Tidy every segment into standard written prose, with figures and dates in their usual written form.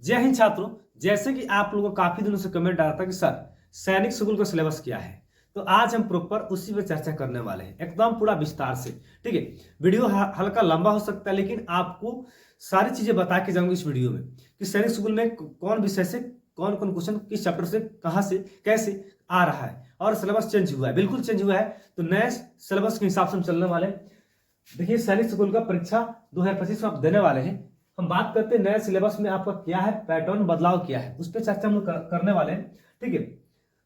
जय हिंद छात्रों। जैसे कि आप लोगों को काफी दिनों से कमेंट आ रहा था कि सर सैनिक स्कूल का सिलेबस क्या है, तो आज हम प्रॉपर उसी पे चर्चा करने वाले हैं, एकदम पूरा विस्तार से। ठीक है, वीडियो हल्का लंबा हो सकता है, लेकिन आपको सारी चीजें बता के जाऊंगी इस वीडियो में कि सैनिक स्कूल में कौन विषय से कौन कौन क्वेश्चन किस चैप्टर से कहां से कैसे आ रहा है, और सिलेबस चेंज हुआ है, बिल्कुल चेंज हुआ है। तो नए सिलेबस के हिसाब से हम चलने वाले हैं। देखिए, सैनिक स्कूल का परीक्षा 2025 में आप देने वाले हैं। हम बात करते हैं नए सिलेबस में आपका क्या है, पैटर्न बदलाव क्या है, उस पर चर्चा हम लोग करने वाले हैं। ठीक है,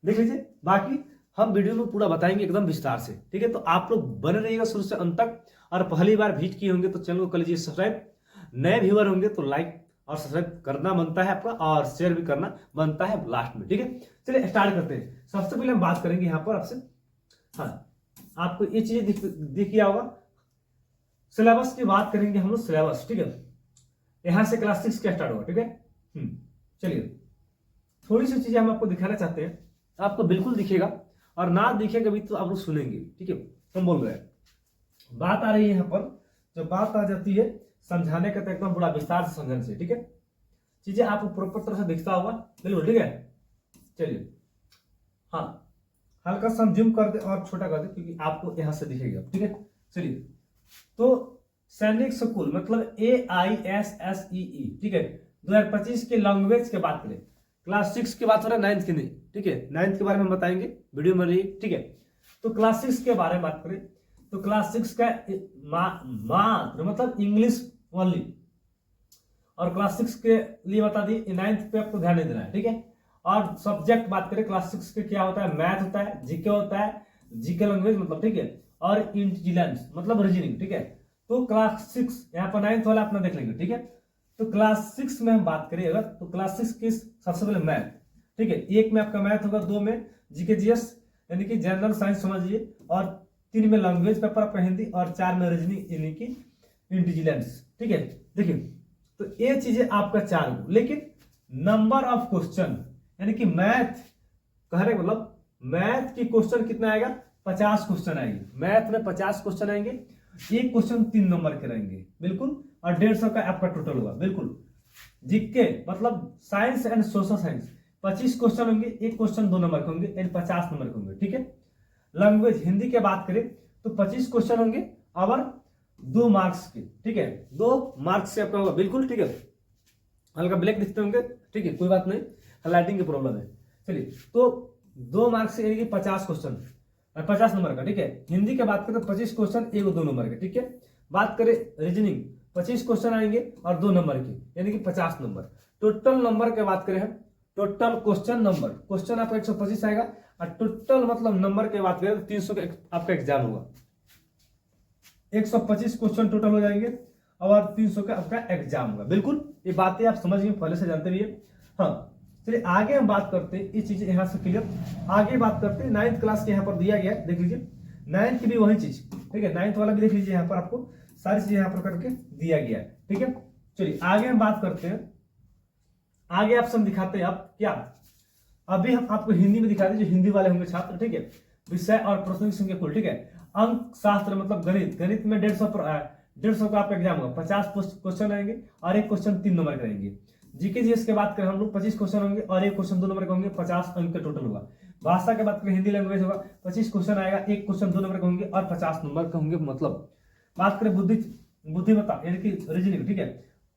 देख लीजिए, बाकी हम वीडियो में पूरा बताएंगे एकदम विस्तार से। ठीक है, तो आप लोग बने रहिएगा शुरू से अंत तक। और पहली बार विजिट किए होंगे तो चैनल को कर लीजिए सब्सक्राइब, नए व्यूअर होंगे तो लाइक और सब्सक्राइब करना बनता है आपका, और शेयर भी करना बनता है लास्ट में। ठीक है, चलिए स्टार्ट करते हैं। सबसे पहले हम बात करेंगे यहाँ पर आपसे, हाँ, आपको ये चीजें दिख गया होगा। सिलेबस की बात करेंगे हम लोग, सिलेबस। ठीक है, यहां से क्लास 6 क्या स्टार्ट होगा। ठीक है, चलिए थोड़ी सी चीजें हम आपको दिखाना चाहते हैं, आपको बिल्कुल दिखेगा, और ना दिखेगा भी तो आप लोग सुनेंगे। ठीक है, हम बोल रहे हैं, बात आ रही है यहाँ पर, जब बात आ जाती है समझाने का तो एकदम बड़ा विस्तार से समझने से। ठीक है, चीजें आपको प्रॉपर तरह से दिखता होगा, बिल्कुल। ठीक है, चलिए, हाँ, हल्का सा जूम कर दे और छोटा कर दे क्योंकि आपको यहां से दिखेगा। ठीक है, चलिए, तो सैनिक स्कूल मतलब AISSEE। ठीक है, 2025 के लैंग्वेज के बात करें, क्लास 6 की बात हो रहा है, 9th की नहीं। ठीक है, 9th के बारे में बताएंगे वीडियो में रही। ठीक है, तो क्लास 6 के बारे में बात करें तो क्लास 6 का मात्र मतलब इंग्लिश ओनली, और क्लास 6 के लिए बता दी 9th पे आपको ध्यान नहीं देना है। ठीक है, और सब्जेक्ट बात करें क्लास 6 के क्या होता है, मैथ होता है, जीके होता है, जीके लैंग्वेज मतलब। ठीक है, और इंटेलिजेंस मतलब रीजनिंग। ठीक है, तो क्लास 6 यहाँ पर 9th वाला अपना देख लेंगे। ठीक है, तो क्लास 6 में हम बात करें अगर, तो क्लास 6 की सबसे पहले मैथ। ठीक है, एक में आपका मैथ होगा, 2 में जीके जीएस यानी कि जनरल साइंस समझिए, और 3 में लैंग्वेज पेपर आपका हिंदी, और 4 में रीजनिंग यानी कि इंटेलिजेंस। ठीक है, देखिए, तो ये चीजें आपका 4 लेकिन नंबर ऑफ क्वेश्चन यानी कि मैथ कह रहे मतलब मैथ की क्वेश्चन कितना आएगा, 50 क्वेश्चन आएंगे। मैथ में 50 क्वेश्चन आएंगे, एक क्वेश्चन 3 नंबर के रहेंगे, बिल्कुल, और 150 का आपका टोटल होगा, बिल्कुल। जीके मतलब science and social science 25 question होंगे, एक क्वेश्चन 2 नंबर के होंगे, यानी 50 नंबर के होंगे। ठीक है, लैंग्वेज हिंदी की बात करें तो 25 क्वेश्चन होंगे और 2 मार्क्स के। ठीक है, 2 मार्क्स से आपका होगा, बिल्कुल। ठीक है, हल्का ब्लैक दिखते होंगे, ठीक है, कोई बात नहीं, हाईलाइटिंग की प्रॉब्लम है। चलिए, तो 2 मार्क्स से यानी कि 50 क्वेश्चन, 50 नंबर का। ठीक है, हिंदी की बात करें तो 25 क्वेश्चन, 1-2 नंबर के। ठीक है, बात करें रीजनिंग, 25 क्वेश्चन आएंगे और 2 नंबर के, यानी कि 50 नंबर। टोटल नंबर की बात करें हम, टोटल क्वेश्चन नंबर, क्वेश्चन आपका 125 आएगा, और टोटल मतलब नंबर की बात करें तो 300 का आपका एग्जाम होगा। 125 क्वेश्चन टोटल हो जाएंगे और 300 का आपका एग्जाम होगा, बिल्कुल। ये बातें आप समझ गए, पहले से जानते भी है। हाँ, चलिए आगे हम बात करते हैं, ये चीजें यहां से क्लियर। आगे बात करते हैं 9th क्लास के यहाँ पर दिया गया है, देख लीजिए, 9th की भी वही चीज। ठीक है, 9th वाला भी देख लीजिए, यहाँ पर आपको सारी चीजें यहाँ पर करके दिया गया है। ठीक है, चलिए आगे हम बात करते हैं, आगे ऑप्शन दिखाते हैं आप क्या। अभी हम आपको हिंदी में दिखाते हैं, जो हिंदी वाले होंगे छात्र। ठीक है, विषय और प्रश्नों की संख्या कुल। ठीक है, अंक शास्त्र मतलब गणित, गणित में 150 का आपका एग्जाम होगा, 50 क्वेश्चन रहेंगे और एक क्वेश्चन 3 नंबर के रहेंगे। जीके जीएस की बात करें हम लोग, 25 क्वेश्चन होंगे और एक क्वेश्चन 2 नंबर के होंगे, 50 अंक का टोटल होगा। भाषा की बात करें हिंदी लैंग्वेज होगा, 25 क्वेश्चन आएगा, एक क्वेश्चन 2 नंबर के होंगे और 50 नंबर के होंगे। मतलब बात करें बुद्धिमत्ता यानी कि रीजनिंग। ठीक है,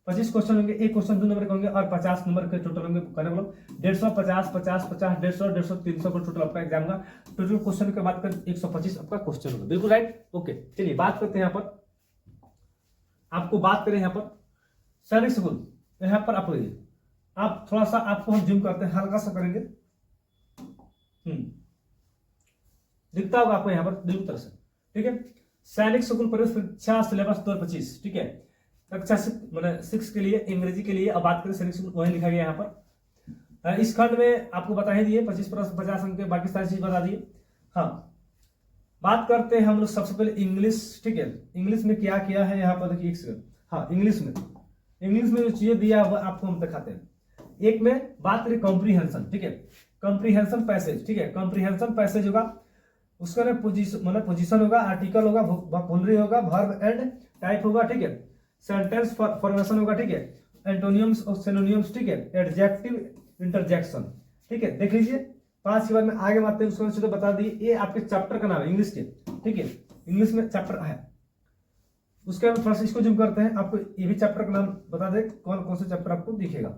25 क्वेश्चन होंगे, एक क्वेश्चन 2 नंबर के होंगे और 50 नंबर के टोटल होंगे। कहने मतलब 150, 50, 50, 50, 150, 150, 300 का टोटल आपका एग्जाम का टोटल क्वेश्चन की बात करें 125 आपका क्वेश्चन होगा, बिल्कुल राइट। ओके, चलिए बात करते हैं यहाँ पर, आपको बात करें यहाँ पर सैनिक स्कूल। यहाँ पर आप थोड़ा सा, आपको हम जूम करते हैं, हल्का सा करेंगे, दिखता होगा आपको यहाँ पर बिल्कुल तरह से। ठीक है, सैनिक स्कूल प्रवेश परीक्षा सिलेबस 2025। ठीक है, कक्षा 6 के लिए, अंग्रेजी के लिए। अब बात करें सैनिक स्कूल, वही लिखा गया यहाँ पर। इस खंड में आपको बता ही दिए 25 प्लस 50 अंक के, बाकी सारी चीज बता दिए। हाँ, बात करते हैं हम लोग सबसे पहले इंग्लिश। ठीक है, इंग्लिश में क्या किया है यहाँ पर देखिए, एक सेकंड। हाँ, इंग्लिश में जो चीजें दिया हुआ आपको हम दिखाते हैं। एक में बात करें कॉम्प्रीहेंशन। ठीक है, कॉम्प्रीहेंशन पैसेज। ठीक है, कॉम्प्रीहेंशन पैसेज होगा, उसका ना पोजीशन होगा, आर्टिकल होगा, वोकैबुलरी होगा, वर्ब एंड टाइप होगा। ठीक है, सेंटेंस फॉर्मेशन होगा। ठीक है, एंटोनियम्स और सिनोनियम्स, ठीक है, एडजेक्टिव इंटरजेक्शन, ठीक है, देख लीजिए। 5 के बाद में आगे बढ़ते हैं, उसको तो बता दिए, ये आपके चैप्टर का नाम है इंग्लिश के, ठीक है, इंग्लिश में चैप्टर है। उसके बाद थोड़ा सा इसको जूम करते हैं, आपको ये भी चैप्टर का नाम बता दे, कौन कौन सा चैप्टर आपको दिखेगा,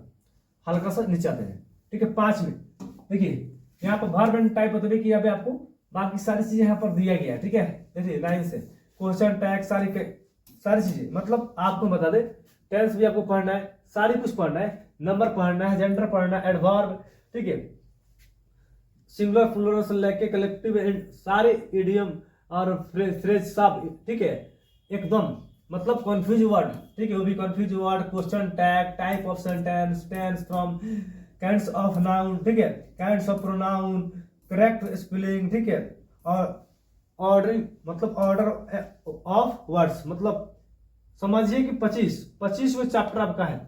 हल्का सा नीचे आते हैं, ठीक है। 5 में देखिए यहाँ पर वर्ब एंड टाइप बता कि यहाँ पे आपको बाकी सारी चीजें यहाँ पर दिया गया है, ठीक है, देखिए लाइन से क्वेश्चन टैग सारी चीजें, मतलब आपको बता दे टेंस भी आपको पढ़ना है, सारी कुछ पढ़ना है, नंबर पढ़ना है, जेंडर पढ़ना है, एडवर्ब, ठीक है, सिंगुलर प्लूरल से लेके कलेक्टिव सारे इडियम और फ्रेज सब, ठीक है, एकदम मतलब कंफ्यूज वर्ड, ठीक है, वो भी confuse word, question tag, type of sentence, tense from, kinds of noun, ठीक है, kinds of pronoun, correct spelling, ठीक है, और ऑर्डरिंग मतलब ऑर्डर ऑफ वर्ड्स, मतलब समझिए कि 25वें चैप्टर आपका है,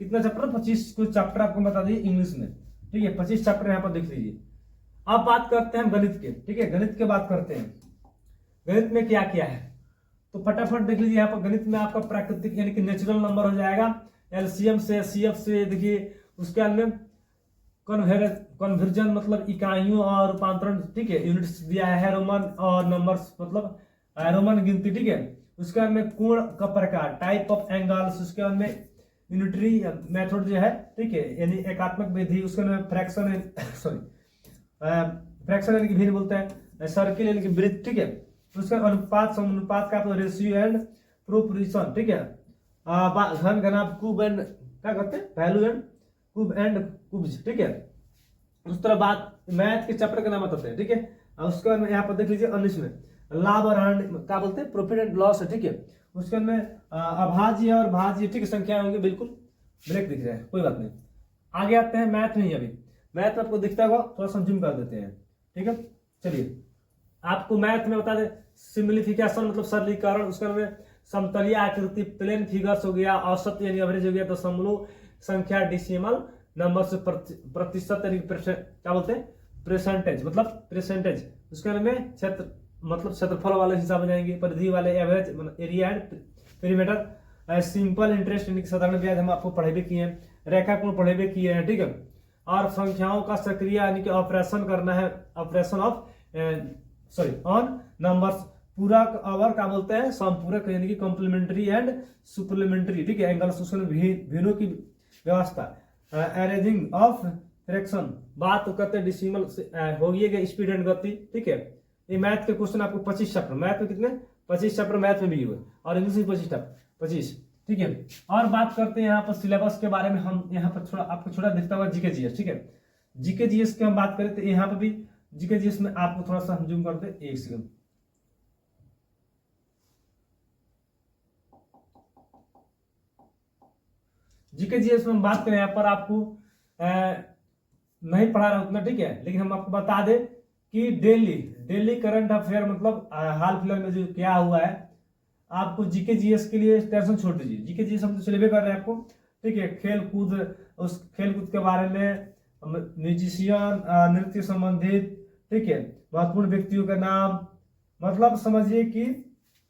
कितना चैप्टर, 25 को चैप्टर आपको बता दिए इंग्लिश में, ठीक है, 25 चैप्टर यहाँ पर देख लीजिए। अब बात करते हैं गणित के, ठीक है, गणित के बात करते हैं, गणित में क्या क्या है, तो फटाफट देख लीजिए। यहाँ पर गणित में आपका प्राकृतिक यानी कि नेचुरल नंबर हो जाएगा, एलसीएम से, सीएफ से, देखिए उसके बाद में कन्वर्जन मतलब इकाइयों और रूपांतरण, ठीक है, यूनिट्स दिया है, रोमन और नंबर्स मतलब रोमन गिनती, ठीक है, उसके बाद में कोण का प्रकार, टाइप ऑफ एंगल्स, उसके बाद में यूनिटरी मेथड जो है, ठीक है, यानी एकात्मक विधि, उसके बाद में फ्रैक्शन सॉरी फ्रैक्शन यानी कि भिन्न बोलते हैं, सर्किल यानी कि वृत्त, ठीक है, उसका अनुपात समानुपात का रेशियो एंड प्रोपोर्शन, ठीक है, घन घनाभ कूब एंड क्या कहते हैं, वैल्यू एंड कूब एंड कूब्स, ठीक है। उस तरह बात मैथ के चैप्टर का नाम बताते हैं, ठीक है। उसके बाद में यहाँ पर देख लीजिए 19 में लाभ और हानि क्या बोलते हैं, प्रॉफिट एंड लॉस है, ठीक है। उसके बाद में अभाज्य और भाज्य, ठीक है, संख्या होंगी, बिल्कुल ब्रेक दिख रहा है, कोई बात नहीं। आगे आते हैं मैथ में, अभी मैथ में आपको दिखता होगा, थोड़ा सा जूम कर देते हैं, ठीक है। चलिए आपको मैथ में बता दें, सिम्प्लीफिकेशन मतलब सरलीकरण, उसके में समतलीय आकृति, प्लेन फिगर्स हो गया, औसत यानी एवरेज हो गया, दशमलव संख्या, डेसिमल नंबर से प्रतिशत यानी क्या बोलते हैं, परसेंटेज मतलब परसेंटेज, उसके में क्षेत्र मतलब क्षेत्रफल वाले हिसाब हो जाएंगे, परिधि वाले, average area and perimeter, simple interest यानी साधारण ब्याज हम आपको पढ़े भी किए हैं, रेखाकोण पढ़े भी किए हैं, ठीक है। और संख्याओं का सक्रिय यानी कि ऑपरेशन करना है, ऑपरेशन ऑफ ऑन नंबर्स, पूरक और क्या बोलते हैं, संपूरक यानी कि कॉम्प्लीमेंट्री एंड सुप्लीमेंट्री, ठीक है, एंगल्स, उसमें भिन्नों की व्यवस्था, अरेंजिंग ऑफ फ्रैक्शन, बात तो करते हैं डेसिमल हो गई स्पीड एंड गति, ठीक है। ये मैथ के क्वेश्चन आपको 25 चैप्टर, मैथ में कितने 25 चैप्टर मैथ में भी हुए, और इंग्लिश में 25, ठीक है। और बात करते हैं यहाँ पर सिलेबस के बारे में, हम यहाँ पर थोड़ा आपको छोटा दिखता हुआ जीके जीएस, ठीक है, जीके जीएस की हम बात करें तो यहाँ पर भी जीके जीएस में आपको थोड़ा सा हम जूम करते हैं, एक सेकंड, जीके जीएस में हम बात करें, यहाँ पर आपको नहीं पढ़ा रहा उतना, ठीक है, लेकिन हम आपको बता दें कि डेली करंट अफेयर मतलब हाल फिलहाल में जो क्या हुआ है, आपको जीके जीएस के लिए टेंशन छोड़ दीजिए, जीके जीएस हम तो चलेबे कर रहे हैं आपको, ठीक है, खेल कूद, उस खेल कूद के बारे में, म्यूजिशियन, नृत्य संबंधित, ठीक है, महत्वपूर्ण व्यक्तियों का नाम, मतलब समझिए कि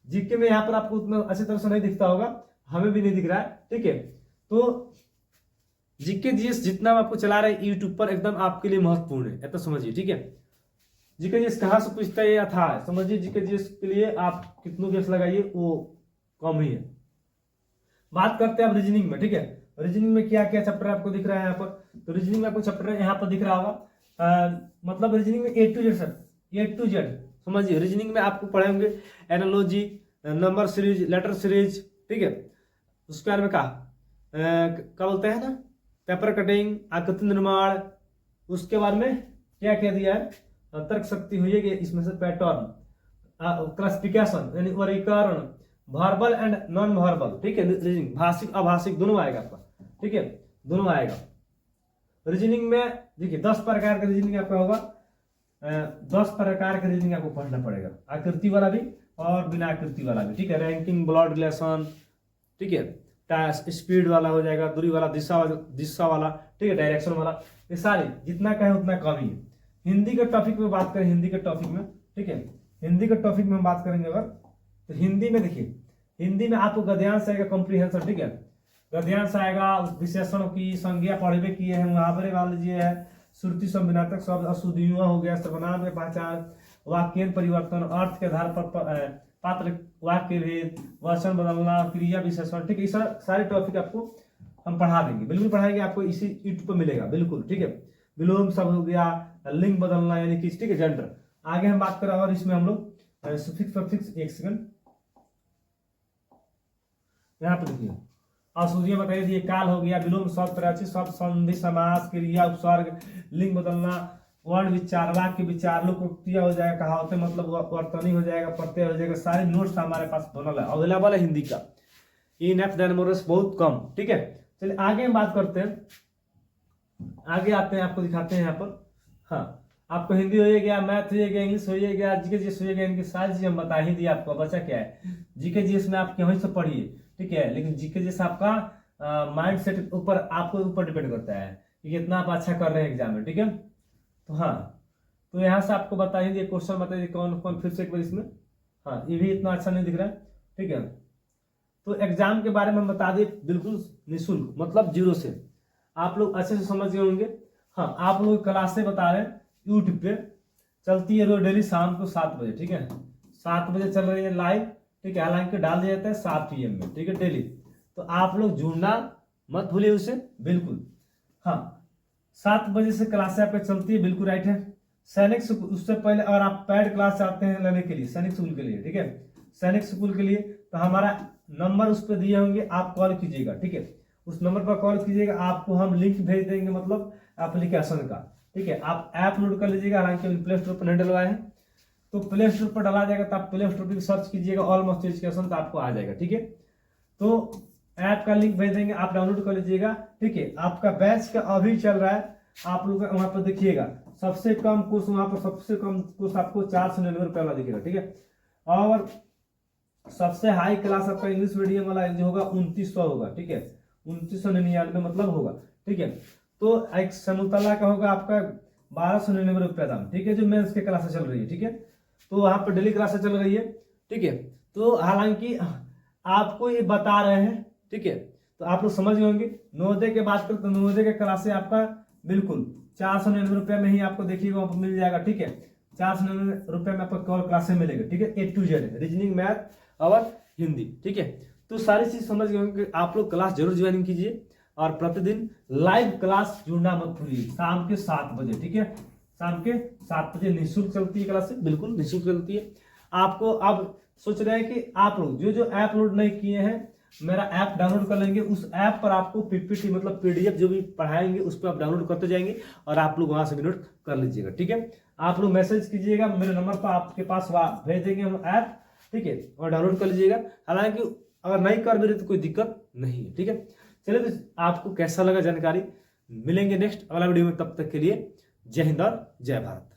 जीके में यहाँ पर आपको उतना अच्छी तरह से नहीं दिखता होगा, हमें भी नहीं दिख रहा है, ठीक है। तो जीके जीएस जितना आपको चला रहे हैं यूट्यूब पर, एकदम आपके लिए महत्वपूर्ण है, ऐसा समझिए, ठीक है। जीके जीएस कहाँ से पूछता है, ये था समझिए, जीके जीएस के लिए आप कितनों गेस लगाइए वो कम ही है। बात करते हैं अब रीजनिंग में, ठीक है, रीजनिंग में क्या क्या चैप्टर आपको दिख रहा है यहाँ पर, तो रीजनिंग में आपको चैप्टर यहाँ पर दिख रहा होगा, मतलब रीजनिंग में A to Z समझिए, रीजनिंग में आपको पढ़े होंगे analogy, number series, letter series, ठीक है, उसके बारे में क्या बोलते हैं ना, पेपर कटिंग, आकृति निर्माण, उसके बारे में क्या क्या दिया है, तर्क शक्ति हुई है कि इसमें से पैटर्न, क्लासिफिकेशन यानी वर्गीकरण, वर्बल एंड नॉन वर्बल, ठीक है, रीजनिंग भाषिक अभाषिक दोनों आएगा आपका, ठीक है, दोनों आएगा। रीजनिंग में देखिए 10 प्रकार का रीजनिंग आपका होगा, 10 प्रकार का रीजनिंग आपको पढ़ना पड़ेगा, आकृति वाला भी और बिना आकृति वाला भी, ठीक है, रैंकिंग, ब्लड रिलेशन, ठीक है, स्पीड वाला हो जाएगा, दूरी वाला, दिशा वाला, ठीक है, डायरेक्शन वाला, ये सारे जितना कहें उतना कम ही है। हिंदी के टॉपिक में बात करें, हिंदी के टॉपिक में, ठीक है, हिंदी के टॉपिक में बात करेंगे अगर, तो हिंदी में देखिए, हिंदी में आपको गद्यांश आएगा, कॉम्प्रिहेंशन, ठीक है, गद्यांश आएगा, विशेषणों की संज्ञा पढ़वे किए हैं, मुहावरे मान लीजिए है, श्रुति संविनातक शब्द, अशुद्धियों हो गया, सर्वनाम की पहचान, वाक्य परिवर्तन, अर्थ के आधार पर पात्र वाक्य भेद, वचन बदलना, क्रिया विशेषण, ठीक है। सारे टॉपिक आपको हम पढ़ा देंगे, बिल्कुल पढ़ाएंगे, आपको इसी यूट्यूब पर मिलेगा, बिल्कुल ठीक है। विलोम सब हो गया, लिंग बदलना यानी कि ठीक है, जेंडर। आगे हम बात करें और इसमें हम लोग सुफिक्स प्रफिक्स, एक सेकंड यहाँ पे देखिए, अशुद्धियां बताइए दिए, काल हो गया, विलोम शब्द, प्रचित शब्द, संधि, समास, क्रिया, उपसर्ग, लिंग बदलना, वर्ण विचार, वाक्य विचार, लोकोक्तियां हो जाएगा, कहावतें मतलब वर्तनी हो जाएगा, प्रत्यय हो जाएगा। सारे नोट्स हमारे पास अवेलेबल है हिंदी का, इन एफ डेनमोरस बहुत कम, ठीक है। चलिए आगे हम बात करते हैं, आगे आते हैं, आपको दिखाते हैं यहाँ पर। हाँ, आपको हिंदी हो गया, मैथ हो गया, इंग्लिश हो गया, जीके जीएस हो गया, इनकी सारी चीज हम बता ही दिए आपको। बचा क्या है, जीके जीएस में आप वहीं से पढ़िए, ठीक है। लेकिन जीके जीएस आपका माइंड सेट ऊपर, आपको ऊपर डिपेंड करता है कि कितना आप अच्छा कर रहे हैं एग्जाम में, ठीक है। तो हाँ, तो यहाँ से आपको बता ही दिए, क्वेश्चन बताइए कौन कौन, फिर से एक बार इसमें। हाँ, ये भी इतना अच्छा नहीं दिख रहा है, ठीक है। तो एग्जाम के बारे में हम बता दिए बिल्कुल निःशुल्क, मतलब जीरो से, आप लोग अच्छे से समझ गए होंगे। हाँ, आप लोग क्लासें बता रहे हैं यूट्यूब पे, चलती है रोज डेली शाम को 7 बजे, ठीक है। 7 बजे चल रही है लाइव, ठीक है। हालांकि डाल दिया जाता है 7 PM में, ठीक है, डेली। तो आप लोग जुड़ना मत भूलिए उसे, बिल्कुल। हाँ, 7 बजे से क्लासें आपकी चलती है, बिल्कुल राइट है। सैनिक स्कूल, उससे पहले अगर आप पैड क्लास चाहते हैं लेने के लिए, सैनिक स्कूल के लिए, ठीक है, सैनिक स्कूल के लिए, तो हमारा नंबर उस पर दिए होंगे, आप कॉल कीजिएगा, ठीक है। उस नंबर पर कॉल कीजिएगा, आपको हम लिंक भेज देंगे, मतलब एप्लीकेशन का, ठीक है। आप ऐप लोड कर लीजिएगा, हालांकि प्ले स्टोर पर नहीं डलवाए हैं, तो प्ले स्टोर पर डाला जाएगा, तो आप प्ले स्टोर पर सर्च कीजिएगा ऑलमोस्ट एजुकेशन, तो आपको आ जाएगा, ठीक है। तो ऐप का लिंक भेज देंगे, आप डाउनलोड कर लीजिएगा, ठीक है। आपका बैच का अभी चल रहा है, आप लोग वहां पर देखिएगा, सबसे कम कोर्स वहां पर, सबसे कम कोर्स आपको 499 रुपये वाला दिखेगा, ठीक है। और सबसे हाई क्लास आपका इंग्लिश मीडियम वाला जो होगा 2900 होगा, ठीक है, 2999 मतलब होगा, ठीक है। तो एक समतला का होगा आपका 1299 रुपया दाम, ठीक है, जो मेंस की क्लासेस चल रही है, ठीक है। तो वहां पर डेली क्लासेस चल रही है, ठीक है। तो हालांकि आपको ये बता रहे हैं, ठीक है, तो आप लोग समझ गए होंगे। नवोदय की बात करें तो नवोदय के क्लासे आपका बिल्कुल 499 रुपये में ही आपको देखिएगा वहां पर मिल जाएगा, ठीक है। 499 रुपये में आपको केवल क्लासे मिलेगा, ठीक है। A to Z reasoning, math और हिंदी, ठीक है। तो सारी चीज समझ गए होंगे। आप लोग क्लास जरूर ज्वाइनिंग कीजिए, और प्रतिदिन लाइव क्लास जुड़ना मत भूलिए, शाम के 7 बजे, ठीक है। शाम के 7 बजे निःशुल्क चलती है क्लास, बिल्कुल निःशुल्क चलती है। आपको अब सोच रहे हैं कि आप लोग जो ऐप लोड नहीं किए हैं, मेरा ऐप डाउनलोड कर लेंगे, उस ऐप पर आपको पीपीटी मतलब PDF जो भी पढ़ाएंगे उस पर आप डाउनलोड करते जाएंगे, और आप लोग वहां से भी नोट कर लीजिएगा, ठीक है। आप लोग मैसेज कीजिएगा, मेरे नंबर पर आपके पास भेज देंगे हम ऐप, ठीक है, और डाउनलोड कर लीजिएगा। हालांकि अगर नहीं कर मेरे तो कोई दिक्कत नहीं है, ठीक है। चलिए, तो आपको कैसा लगा जानकारी, मिलेंगे नेक्स्ट अगला वीडियो में, तब तक के लिए जय हिंद और जय भारत।